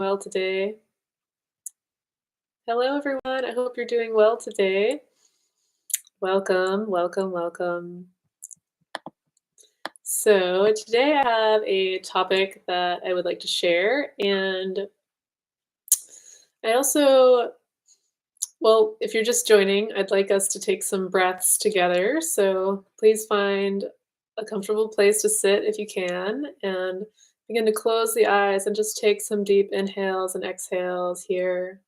Well today. Hello, everyone. I hope you're doing well today. Welcome, welcome, welcome. So, today I have a topic that I would like to share. And I also, well, if you're just joining, I'd like us to take some breaths together. So, please find a comfortable place to sit if you can and begin to close the eyes and just take some deep inhales and exhales here.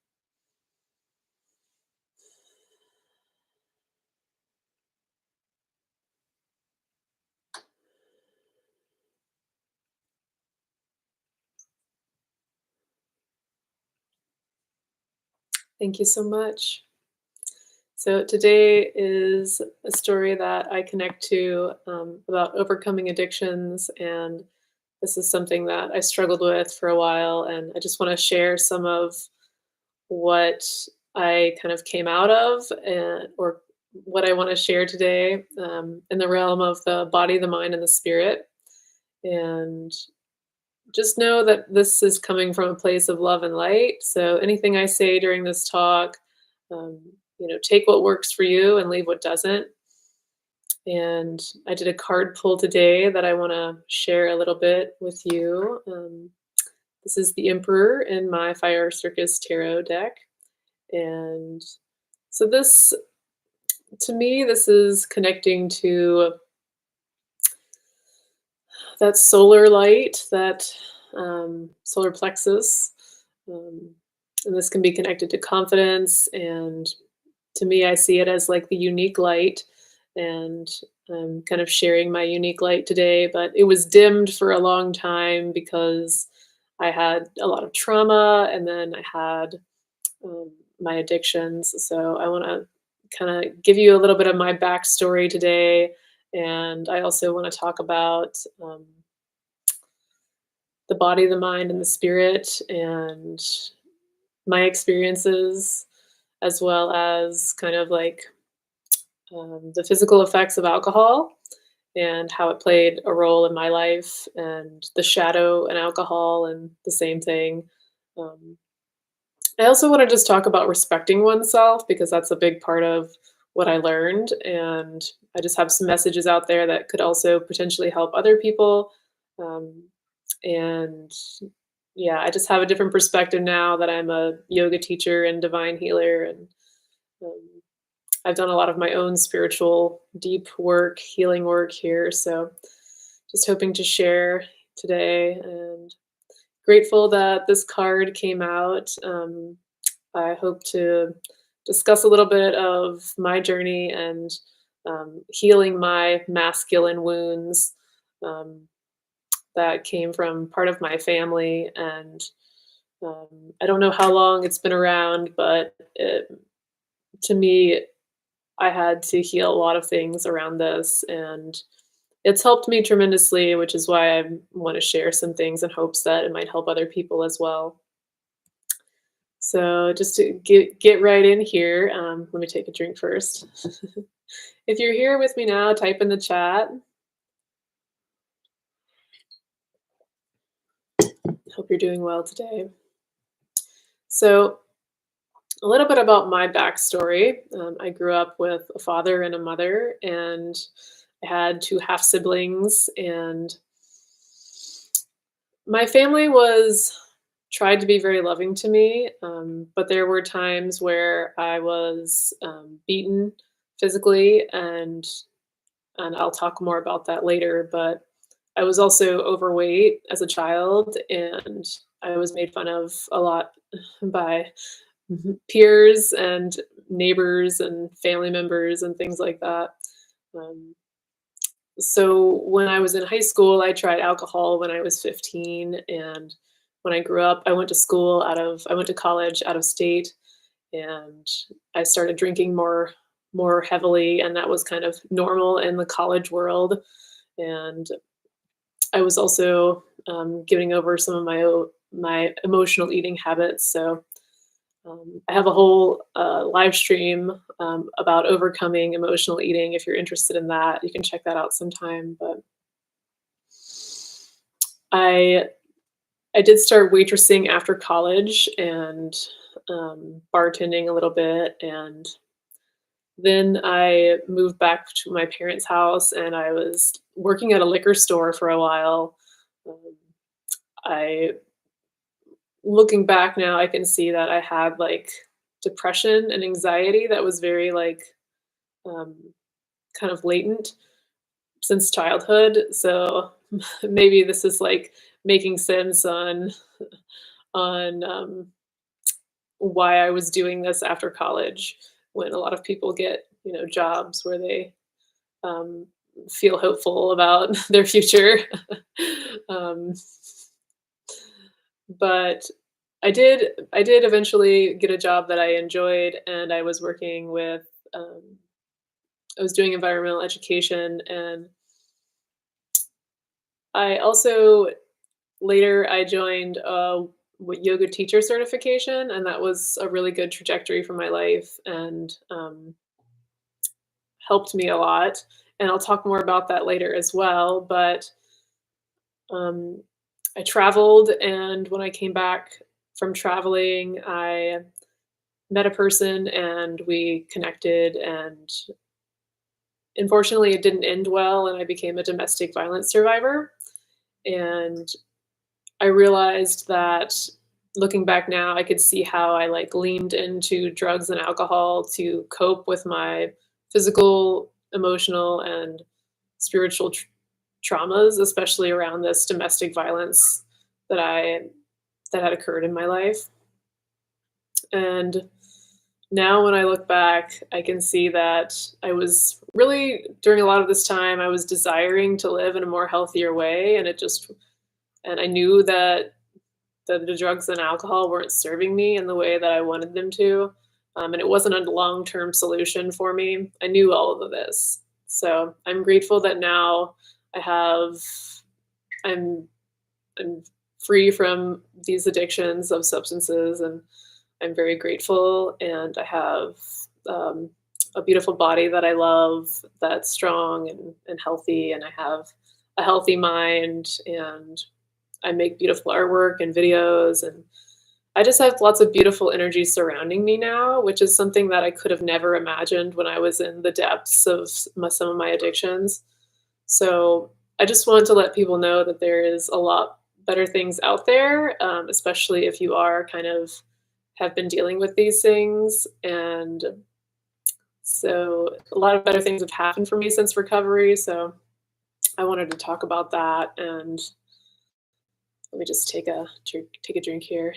Thank you so much. So today is a story that I connect to about overcoming addictions, and this is something that I struggled with for a while, and I just want to share some of what I kind of came out of, and or what I want to share today in the realm of the body, the mind, and the spirit. And just know that this is coming from a place of love and light. So anything I say during this talk, um, take what works for you and leave what doesn't. And I did a card pull today that I want to share a little bit with you. This is the Emperor in my Fire Circus Tarot deck. And so this, to me, this is connecting to that solar light, that solar plexus. Um, and this can be connected to confidence. And to me, I see it as like the unique light. And I'm kind of sharing my unique light today, but it was dimmed for a long time because I had a lot of trauma and then I had um, my addictions. So I want to kind of give you a little bit of my backstory today. And I also want to talk about the body, the mind, and the spirit, and my experiences, as well as kind of like the physical effects of alcohol and how it played a role in my life, and the shadow and alcohol, and the same thing. Um, I also want to just talk about respecting oneself because that's a big part of what I learned. And I just have some messages out there that could also potentially help other people. Um, and yeah, I just have a different perspective now that I'm a yoga teacher and divine healer. And um, I've done a lot of my own spiritual, deep work, healing work here. So just hoping to share today, and grateful that this card came out. I hope to discuss a little bit of my journey and healing my masculine wounds um, that came from part of my family. And I don't know how long it's been around, but to me, I had to heal a lot of things around this. And it's helped me tremendously, which is why I want to share some things in hopes that it might help other people as well. So just to get right in here, let me take a drink first. If you're here with me now, type in the chat. Hope you're doing well today. So a little bit about my backstory. I grew up with a father and a mother, and I had two half siblings, and my family was tried to be very loving to me, but there were times where I was beaten physically, and I'll talk more about that later. But I was also overweight as a child, and I was made fun of a lot by peers and neighbors and family members and things like that. Um, so when I was in high school, I tried alcohol when I was 15, and when I grew up, I went to college out of state, and I started drinking more heavily, and that was kind of normal in the college world. And I was also giving over some of my emotional eating habits. So I have a whole live stream about overcoming emotional eating. If you're interested in that, you can check that out sometime. But I I did start waitressing after college and bartending a little bit, and then I moved back to my parents' house, and I was working at a liquor store for a while. Um, I Looking back now, I can see that I had, like, depression and anxiety that was very, like, um, kind of latent since childhood, so maybe this is, like, making sense on why I was doing this after college when a lot of people get, jobs where they, um, feel hopeful about their future. Um, but I did eventually get a job that I enjoyed, and I was working with, um I was doing environmental education, and I also later I joined a yoga teacher certification, and that was a really good trajectory for my life and, helped me a lot, and I'll talk more about that later as well, but, um, I traveled, and when I came back from traveling, I met a person, and we connected, and unfortunately, it didn't end well, and I became a domestic violence survivor, and I realized that looking back now, I could see how I, like, leaned into drugs and alcohol to cope with my physical, emotional, and spiritual traumas, especially around this domestic violence that I that had occurred in my life. And now when I look back, I can see that I was really during a lot of this time, I was desiring to live in a more healthier way, and I knew that the drugs and alcohol weren't serving me in the way that I wanted them to, and it wasn't a long-term solution for me. I knew all of this. So, I'm grateful that now I have I'm I'm free from these addictions of substances, and I'm very grateful, and I have, um, a beautiful body that I love, that's strong and healthy, and I have a healthy mind, and I make beautiful artwork and videos, and I just have lots of beautiful energy surrounding me now, which is something that I could have never imagined when I was in the depths of some of my addictions. So I just want to let people know that there is a lot better things out there, especially if you are kind of have been dealing with these things. And so a lot of better things have happened for me since recovery. So I wanted to talk about that. And let me just take a drink here.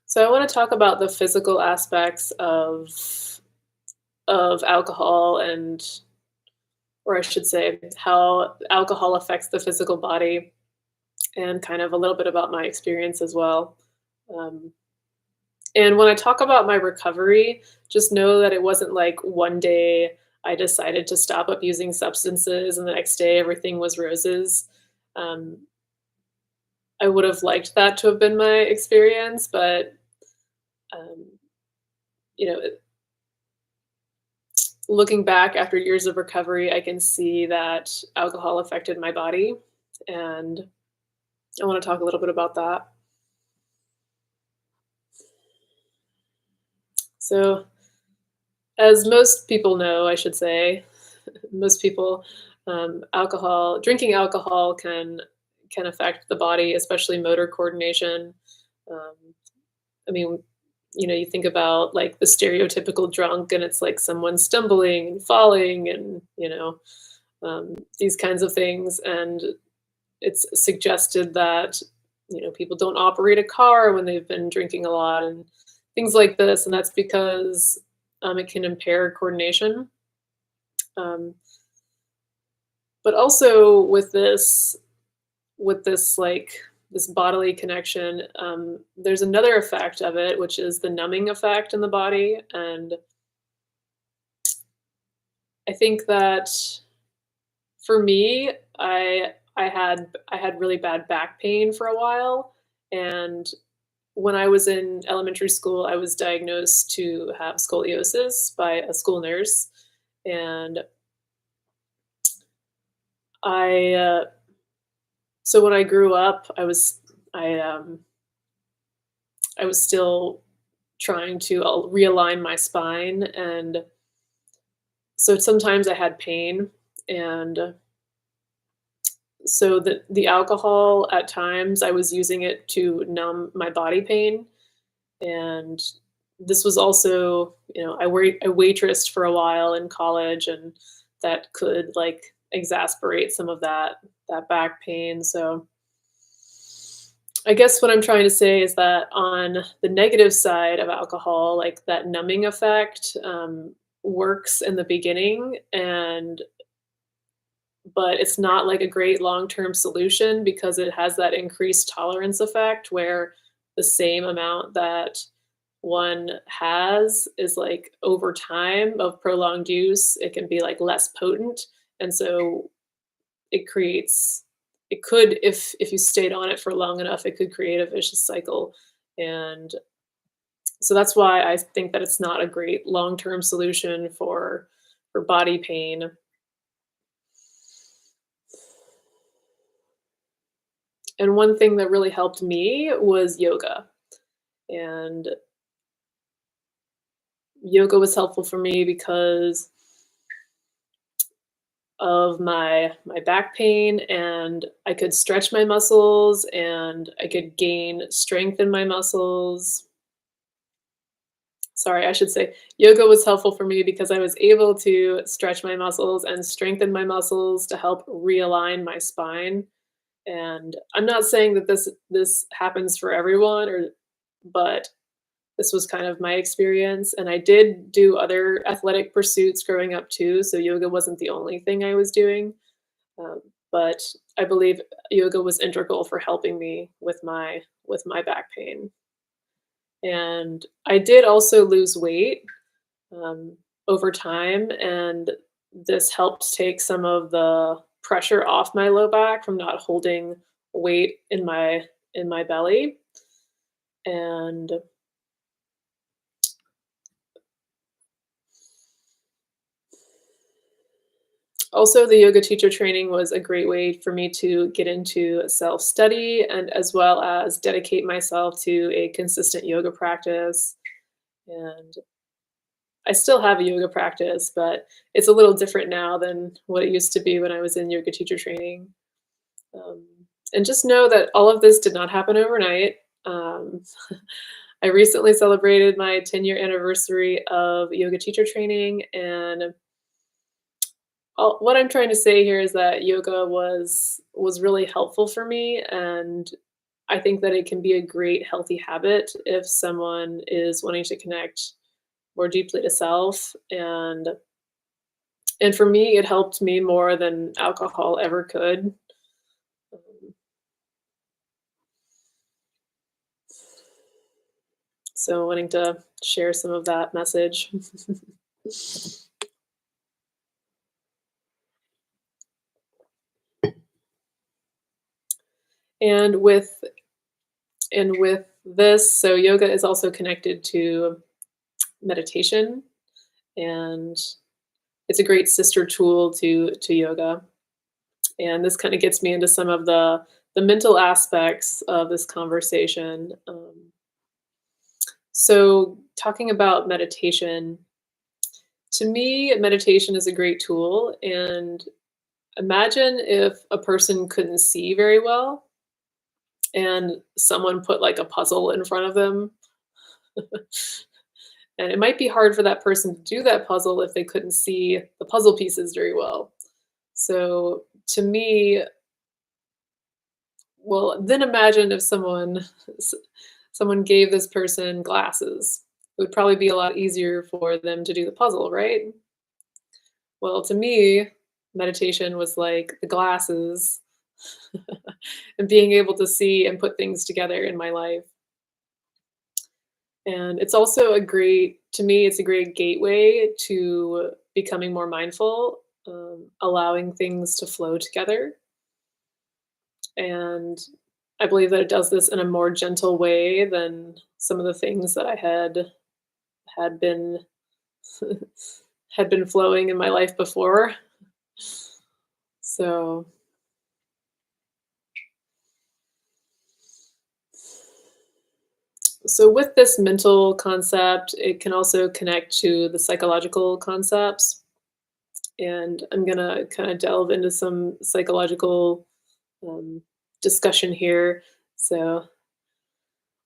So I want to talk about the physical aspects of alcohol, and or I should say how alcohol affects the physical body, and kind of a little bit about my experience as well. Um, and when I talk about my recovery, just know that it wasn't like one day I decided to stop abusing substances and the next day everything was roses. Um, I would have liked that to have been my experience, but um, you know, looking back after years of recovery, I can see that alcohol affected my body, and I want to talk a little bit about that. So, as most people know, I should say, most people, drinking alcohol can affect the body, especially motor coordination. Um, I mean, you think about like the stereotypical drunk, and it's like someone stumbling and falling, and these kinds of things, and it's suggested that people don't operate a car when they've been drinking a lot and things like this, and that's because it can impair coordination. Um, but also with this like this bodily connection, there's another effect of it, which is the numbing effect in the body, and I think that for me, I had really bad back pain for a while, and when I was in elementary school, I was diagnosed to have scoliosis by a school nurse, And I so when I grew up, I I was still trying to realign my spine, and so sometimes I had pain, and so the alcohol at times I was using it to numb my body pain, and this was also, I waitressed for a while in college, and that could like exasperate some of that back pain. So I guess what I'm trying to say is that on the negative side of alcohol, like that numbing effect, works in the beginning, and but it's not like a great long-term solution because it has that increased tolerance effect where the same amount that one has is like over time of prolonged use, it can be like less potent. And so it creates it could if you stayed on it for long enough, it could create a vicious cycle. And so that's why I think that it's not a great long-term solution for body pain. And one thing that really helped me was yoga. And yoga was helpful for me because of my back pain, and I could stretch my muscles and I could gain strength in my muscles. Sorry, I should say yoga was helpful for me because I was able to stretch my muscles and strengthen my muscles to help realign my spine. And I'm not saying that this happens for everyone, or but this was kind of my experience, and I did do other athletic pursuits growing up too, so yoga wasn't the only thing I was doing, um, but I believe yoga was integral for helping me with my back pain. And I did also lose weight, over time, and this helped take some of the pressure off my low back from not holding weight in my belly. And also, the yoga teacher training was a great way for me to get into self-study and as well as dedicate myself to a consistent yoga practice. And I still have a yoga practice, but it's a little different now than what it used to be when I was in yoga teacher training. Um, and just know that all of this did not happen overnight. Um, I recently celebrated my 10-year anniversary of yoga teacher training, and what I'm trying to say here is that yoga was really helpful for me, and I think that it can be a great healthy habit if someone is wanting to connect more deeply to self. And for me, it helped me more than alcohol ever could. Um, so wanting to share some of that message. And with this, so yoga is also connected to meditation, and it's a great sister tool to yoga. And this kind of gets me into some of the mental aspects of this conversation. So talking about meditation, to me, meditation is a great tool. And imagine if a person couldn't see very well and someone put like a puzzle in front of them. And it might be hard for that person to do that puzzle if they couldn't see the puzzle pieces very well. So to me, well, then imagine if someone gave this person glasses. It would probably be a lot easier for them to do the puzzle, right? Well, to me, meditation was like the glasses and being able to see and put things together in my life. And it's also a great to me, it's a great gateway to becoming more mindful, allowing things to flow together. And I believe that it does this in a more gentle way than some of the things that I had been had been flowing in my life before. So, so with this mental concept, it can also connect to the psychological concepts. And I'm gonna kind of delve into some psychological um, discussion here. So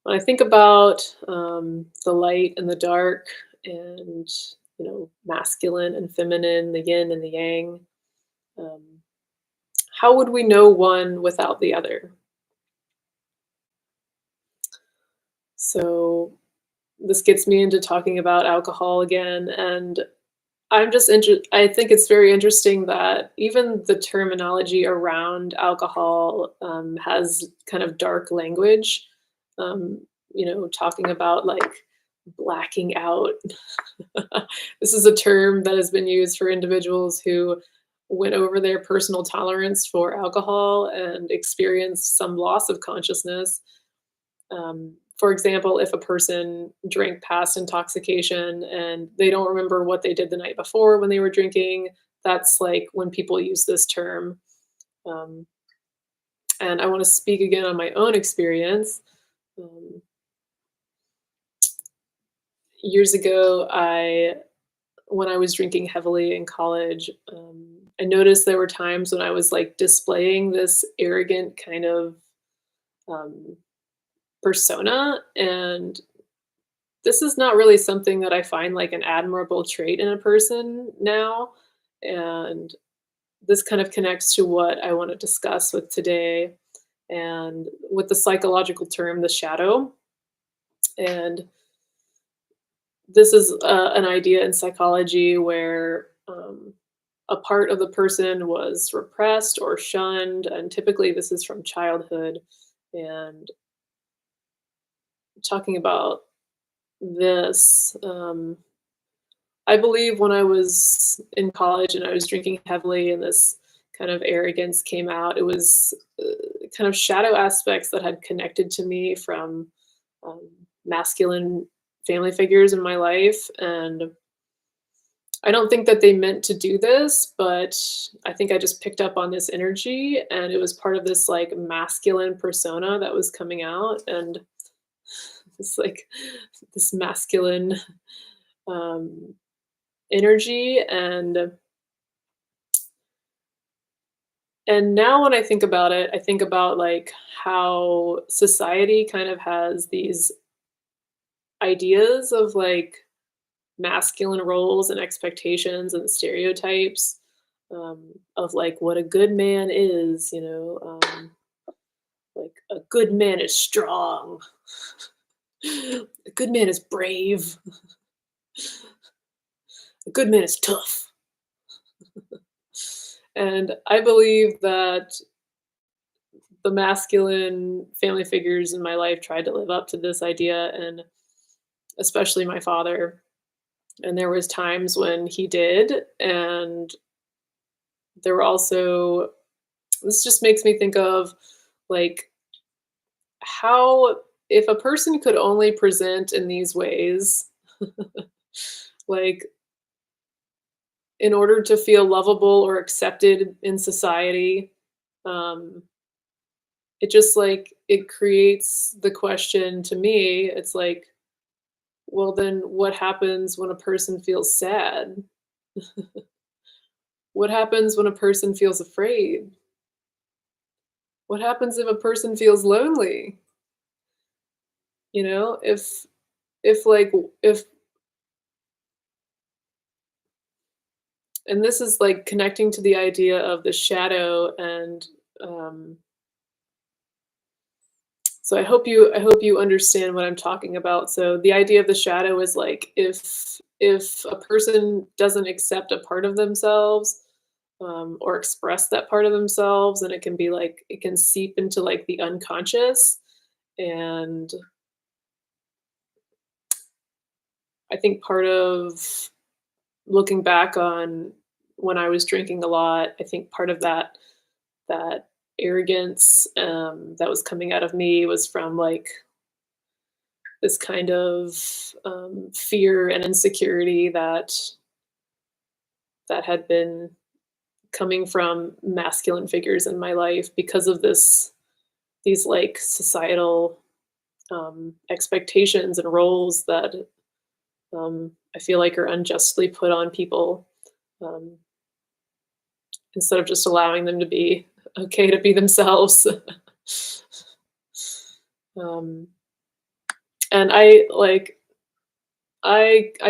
when I think about the light and the dark, and masculine and feminine, the yin and the yang, um, how would we know one without the other? So this gets me into talking about alcohol again, and I think it's very interesting that even the terminology around alcohol, has kind of dark language, um, talking about, like, blacking out. This is a term that has been used for individuals who went over their personal tolerance for alcohol and experienced some loss of consciousness. For example, if a person drank past intoxication and they don't remember what they did the night before when they were drinking, that's like when people use this term. Um, and I want to speak again on my own experience. Um, Years ago, when I was drinking heavily in college, I noticed there were times when I was like displaying this arrogant kind of um, persona, and this is not really something that I find like an admirable trait in a person now. And this kind of connects to what I want to discuss with today, and with the psychological term, the shadow. And this is an idea in psychology where a part of the person was repressed or shunned, and typically this is from childhood. And talking about this, I believe when I was in college and I was drinking heavily and this kind of arrogance came out, it was kind of shadow aspects that had connected to me from um, masculine family figures in my life. And I don't think that they meant to do this, but I think I just picked up on this energy, and it was part of this like masculine persona that was coming out. And it's like this masculine um, energy. And now when I think about it, I think about, like, how society kind of has these ideas of, like, masculine roles and expectations and stereotypes, of, like, what a good man is, like, a good man is strong, a good man is brave, a good man is tough. And I believe that the masculine family figures in my life tried to live up to this idea, and especially my father. And there was times when he did, and there were also, this just makes me think of, like, how, if a person could only present in these ways, like, in order to feel lovable or accepted in society, um, it just, like, it creates the question to me, it's like, well, then what happens when a person feels sad? What happens when a person feels afraid? What happens if a person feels lonely? You know, if like if and this is like connecting to the idea of the shadow. And um so I hope you understand what I'm talking about. So the idea of the shadow is like, if a person doesn't accept a part of themselves, or express that part of themselves, and it can be like, it can seep into like the unconscious. And I think part of looking back on when I was drinking a lot, I think part of that arrogance, that was coming out of me was from like this kind of fear and insecurity that that had been coming from masculine figures in my life because of these like societal expectations and roles that I feel like are unjustly put on people, um, instead of just allowing them to be okay to be themselves. um, and I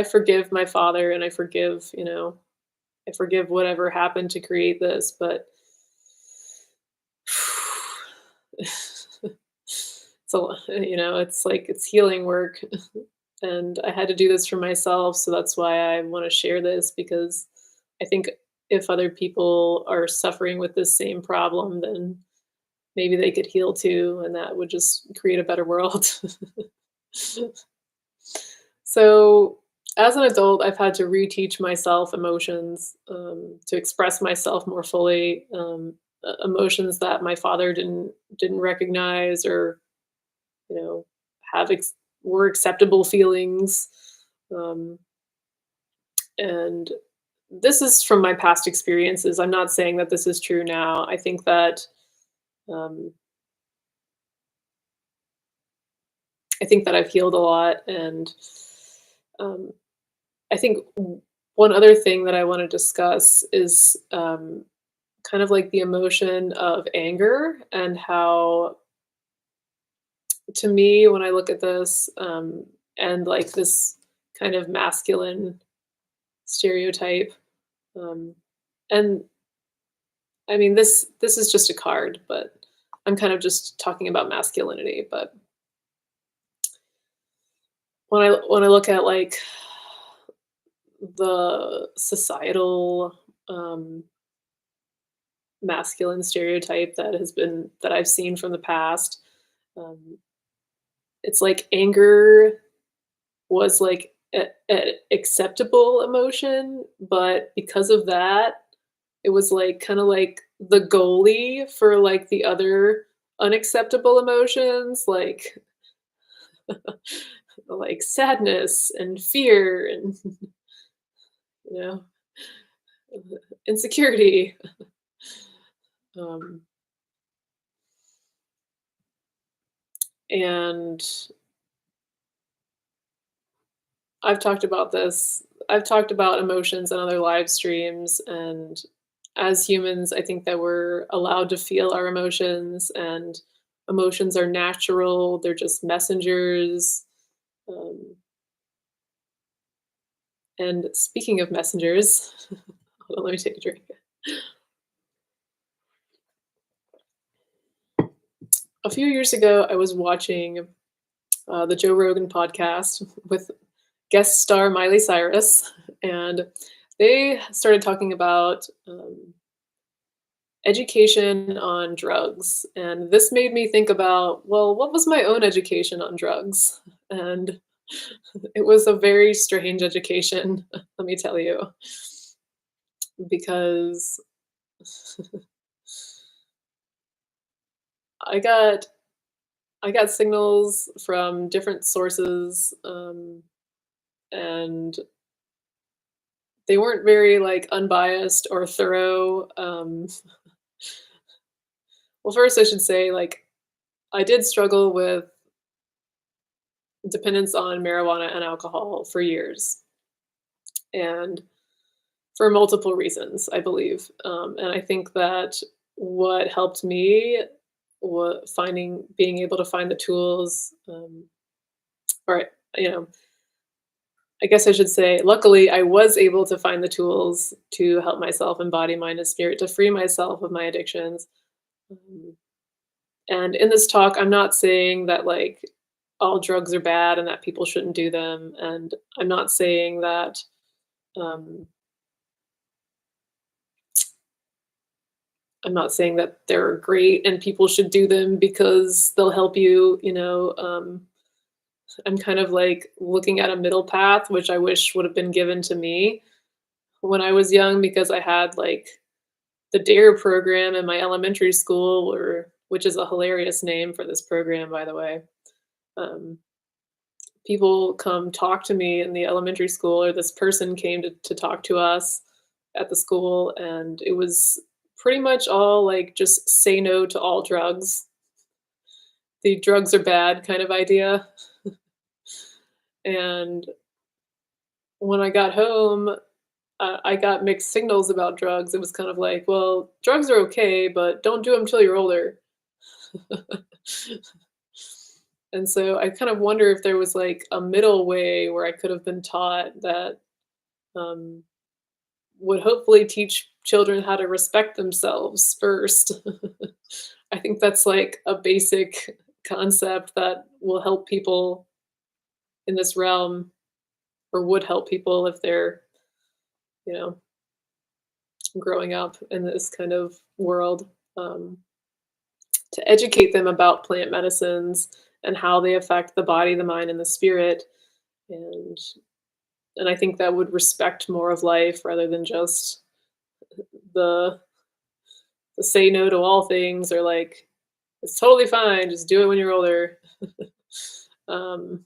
forgive my father, and I forgive, I forgive whatever happened to create this, but so it's like it's healing work. And I had to do this for myself, so that's why I want to share this, because I think if other people are suffering with this same problem, then maybe they could heal too, and that would just create a better world. So, as an adult, I've had to reteach myself emotions, to express myself more fully, emotions that my father didn't recognize, or you know have were acceptable feelings. Um, and this is from my past experiences. I'm not saying that this is true now. I think that um, I've healed a lot, and um, I think one other thing that I want to discuss is kind of like the emotion of anger, and how, to me, when I look at this, and like this kind of masculine stereotype, um, and I mean, this is just a card, but I'm kind of just talking about masculinity. But when I look at like the societal masculine stereotype that I've seen from the past, um, it's like anger was like a acceptable emotion, but because of that, it was like kind of like the goalie for like the other unacceptable emotions, like sadness and fear and you know insecurity. um, and I've talked about emotions in other live streams, and as humans, I think that we're allowed to feel our emotions, and emotions are natural. They're just messengers. Um, and speaking of messengers, hold on, let me take a drink. A few years ago, I was watching the Joe Rogan podcast with guest star Miley Cyrus, and they started talking about education on drugs. And this made me think about, well, what was my own education on drugs? And it was a very strange education, let me tell you, because I got I got signals from different sources, and they weren't very like unbiased or thorough. Well, first I should say, like, I did struggle with dependence on marijuana and alcohol for years, and for multiple reasons, I believe. And I think that what helped me was being able to find the tools, or, you know, I guess I should say, luckily, I was able to find the tools to help myself in body, mind, and spirit, to free myself of my addictions. Um, and in this talk, I'm not saying that like all drugs are bad and that people shouldn't do them. And I'm not saying that um, they're great and people should do them because they'll help you. I'm kind of like looking at a middle path, which I wish would have been given to me when I was young, because I had like the DARE program in my elementary school, which is a hilarious name for this program, by the way. Um, People come talk to me in the elementary school, or this person came to talk to us at the school, and it was pretty much all like just say no to all drugs. The drugs are bad kind of idea. And when I got home, I got mixed signals about drugs. It was kind of like, well, drugs are okay, but don't do them till you're older. And so I kind of wonder if there was like a middle way where I could have been taught that um, would hopefully teach children how to respect themselves first. I think that's like a basic concept that will help people in this realm, or would help people if they're, you know, growing up in this kind of world, um, to educate them about plant medicines and how they affect the body, the mind, and the spirit. And and I think that would respect more of life rather than just the the say no to all things, or like it's totally fine, just do it when you're older. um,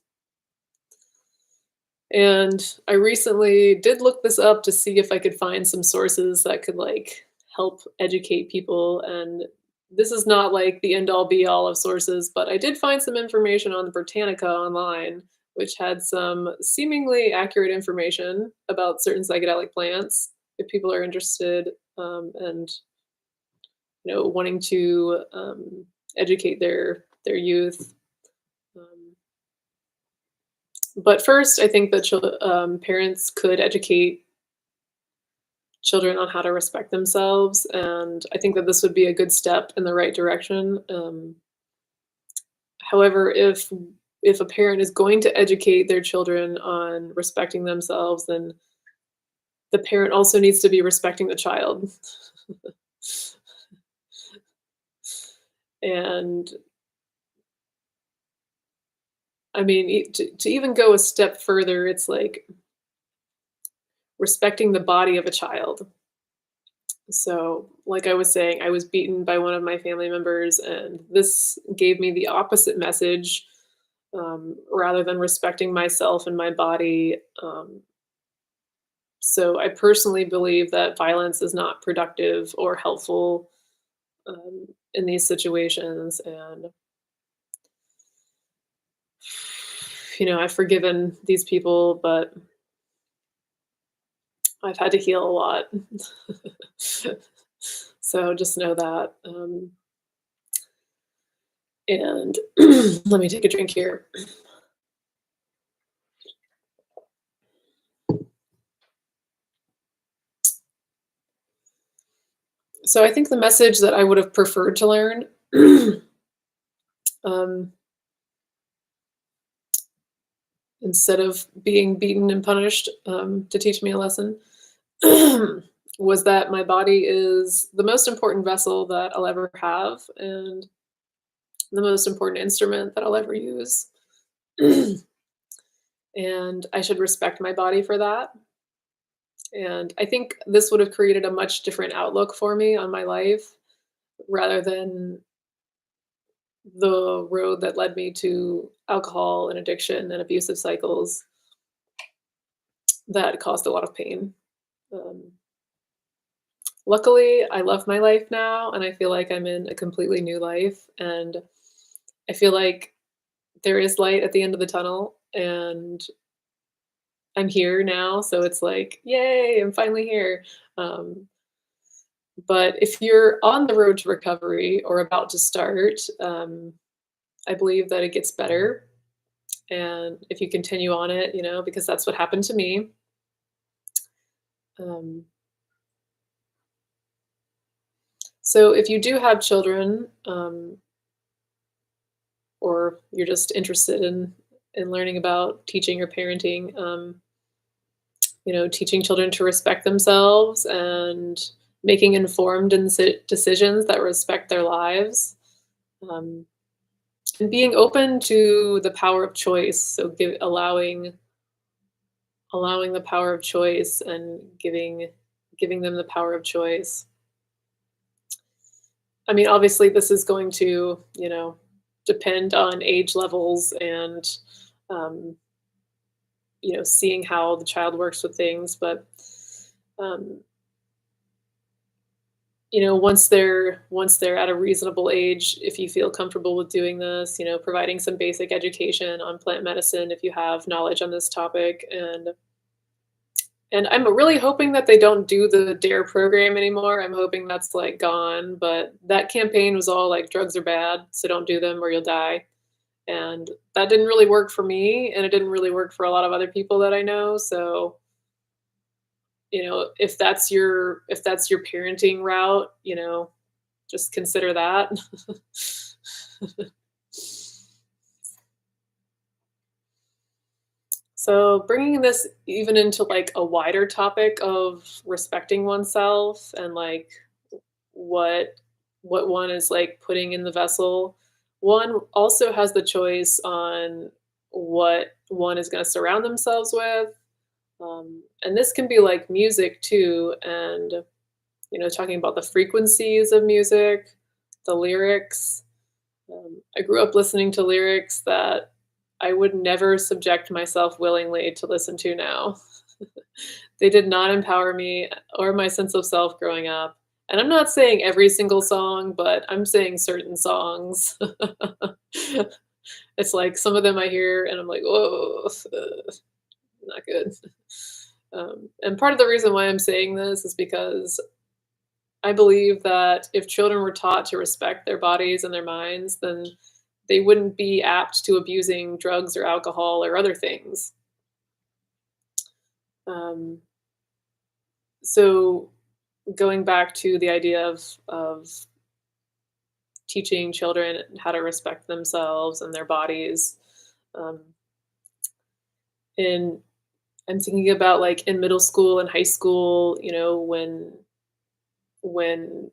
and I recently did look this up to see if I could find some sources that could like help educate people. And this is not like the end all be all of sources, but I did find some information on the Britannica online, which had some seemingly accurate information about certain psychedelic plants if people are interested, and wanting to educate their youth. Um, but first, I think that parents could educate children on how to respect themselves, and I think that this would be a good step in the right direction. However, if a parent is going to educate their children on respecting themselves, then the parent also needs to be respecting the child. And I mean, to even go a step further, it's like respecting the body of a child. So, like I was saying, I was beaten by one of my family members, and this gave me the opposite message. Rather than respecting myself and my body. So, I personally believe that violence is not productive or helpful in these situations. And, I've forgiven these people, but I've had to heal a lot. So, just know that. And let me take a drink here. So I think the message that I would have preferred to learn, um, instead of being beaten and punished, to teach me a lesson, was that my body is the most important vessel that I'll ever have, and the most important instrument that I'll ever use. And I should respect my body for that. And I think this would have created a much different outlook for me on my life, rather than the road that led me to alcohol and addiction and abusive cycles that caused a lot of pain. Um, Luckily, I love my life now, and I feel like I'm in a completely new life, and I feel like there is light at the end of the tunnel, and I'm here now, so it's like, "Yay, I'm finally here." Um, but if you're on the road to recovery or about to start, I believe that it gets better, and if you continue on it, because that's what happened to me. Um, so if you do have children, or you're just interested in learning about teaching or parenting, teaching children to respect themselves and making informed decisions that respect their lives, um, and being open to the power of choice. So allowing the power of choice and giving them the power of choice. I mean, obviously, this is going to, depend on age levels and, um, seeing how the child works with things. But um, once they're at a reasonable age, if you feel comfortable with doing this, providing some basic education on plant medicine if you have knowledge on this topic, and I'm really hoping that they don't do the DARE program anymore. I'm hoping that's, like, gone, but that campaign was all like, "Drugs are bad, so don't do them or you'll die." And that didn't really work for me, and it didn't really work for a lot of other people that I know, so, if that's your parenting route, just consider that. So, bringing this even into, like, a wider topic of respecting oneself and, like, what what one is, like, putting in the vessel, one also has the choice on what one is gonna surround themselves with, and this can be like music too, and, talking about the frequencies of music, the lyrics. I grew up listening to lyrics that I would never subject myself willingly to listen to now. They did not empower me or my sense of self growing up. And I'm not saying every single song, but I'm saying certain songs. It's like some of them I hear and I'm like, "Whoa, not good." And part of the reason why I'm saying this is because I believe that if children were taught to respect their bodies and their minds, then they wouldn't be apt to abusing drugs or alcohol or other things. Um, so going back to the idea of teaching children how to respect themselves and their bodies, um, in I'm thinking about like in middle school and high school, when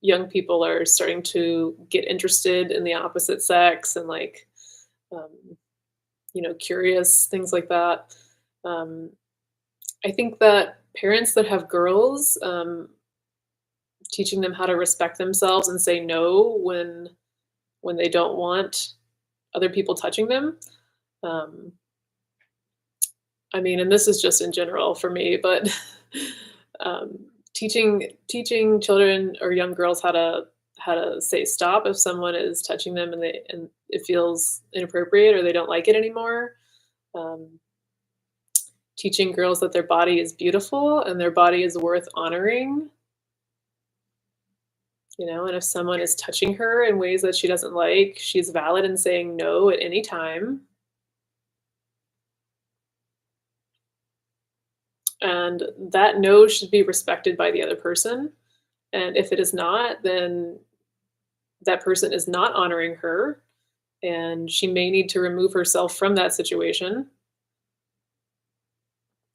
young people are starting to get interested in the opposite sex and like um, curious things like that. Um, I think that parents that have girls, teaching them how to respect themselves and say no when they don't want other people touching them. Um, I mean, and this is just in general for me, but um, teaching children or young girls how to say stop if someone is touching them and it feels inappropriate or they don't like it anymore. Um, Teaching girls that their body is beautiful and their body is worth honoring, and if someone is touching her in ways that she doesn't like, she's valid in saying no at any time. And that no should be respected by the other person. And if it is not, then that person is not honoring her and she may need to remove herself from that situation.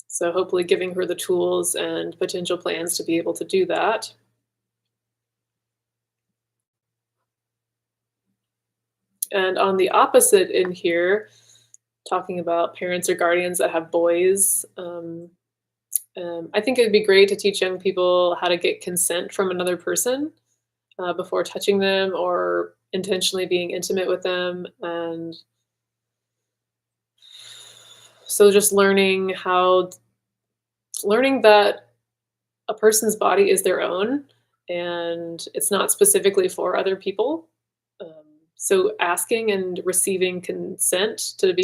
So, hopefully, giving her the tools and potential plans to be able to do that. And on the opposite in here, talking about parents or guardians that have boys, I think it'd be great to teach young people how to get consent from another person before touching them or intentionally being intimate with them. And so just learning that a person's body is their own and it's not specifically for other people. Um, so asking and receiving consent to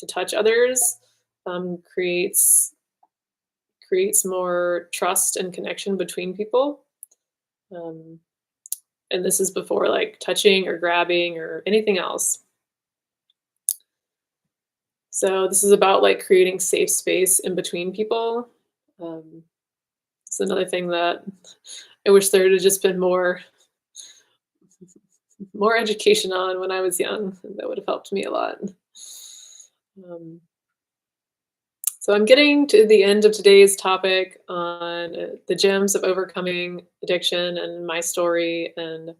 touch others creates more trust and connection between people. Um, and this is before like touching or grabbing or anything else. So this is about like creating safe space in between people. Um, it's another thing that I wish there had just been more education on when I was young. That would have helped me a lot. Um, so I'm getting to the end of today's topic on the gems of overcoming addiction and my story. And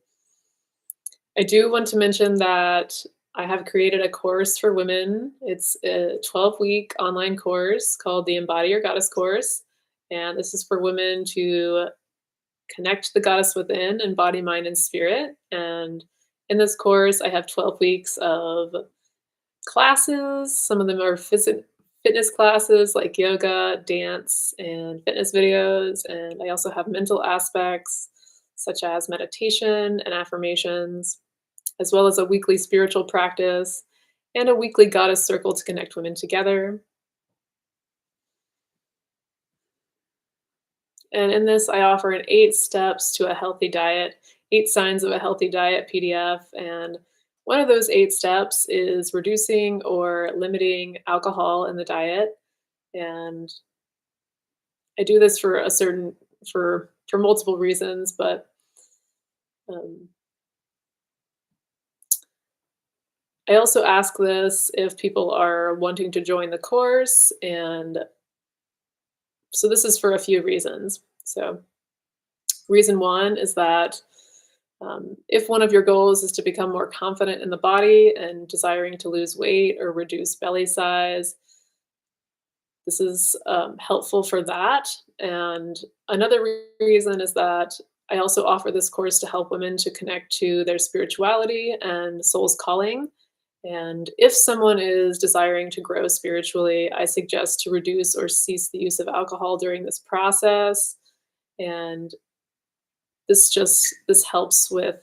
I do want to mention that I have created a course for women. It's a 12-week online course called the Embody Your Goddess course. And this is for women to connect the goddess within in body, mind, and spirit. And in this course, I have 12 weeks of classes. Some of them are fitness classes like yoga, dance, and fitness videos. And I also have mental aspects. such as meditation and affirmations, as well as a weekly spiritual practice and a weekly goddess circle to connect women together. And in this, I offer an 8 steps to a healthy diet, 8 signs of a healthy diet PDF. And one of those 8 steps is reducing or limiting alcohol in the diet. And I do this for a certain for multiple reasons, but um, I also ask this if people are wanting to join the course, and so this is for a few reasons. So, reason one is that if one of your goals is to become more confident in the body and desiring to lose weight or reduce belly size, this is helpful for that. And another reason is that I also offer this course to help women to connect to their spirituality and soul's calling. And if someone is desiring to grow spiritually, I suggest to reduce or cease the use of alcohol during this process. And this helps with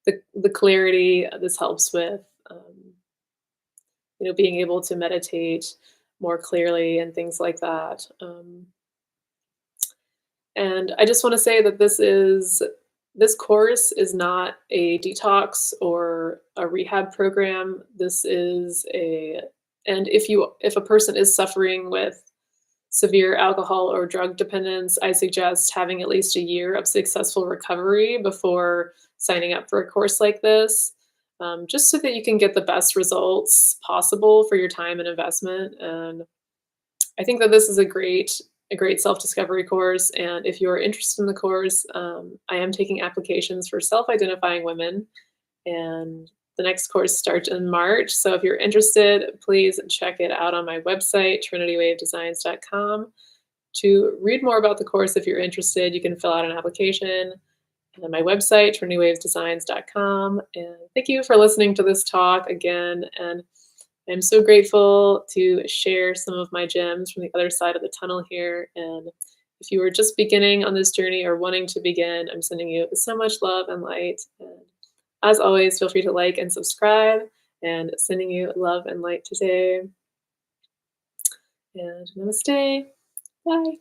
the clarity. This helps with being able to meditate more clearly and things like that. And I just want to say that this course is not a detox or a rehab program. This is a and if a person is suffering with severe alcohol or drug dependence, I suggest having at least a year of successful recovery before signing up for a course like this, just so that you can get the best results possible for your time and investment. And I think that this is a great self-discovery course. And if you're interested in the course, I am taking applications for self-identifying women, and the next course starts in March. So if you're interested, please check it out on my website, trinitywavedesigns.com. To read more about the course, if you're interested, you can fill out an application on my website, trinitywavedesigns.com. And thank you for listening to this talk again. And I'm so grateful to share some of my gems from the other side of the tunnel here. And if you are just beginning on this journey or wanting to begin, I'm sending you so much love and light. And as always, feel free to like and subscribe, and sending you love and light today. And namaste. Bye.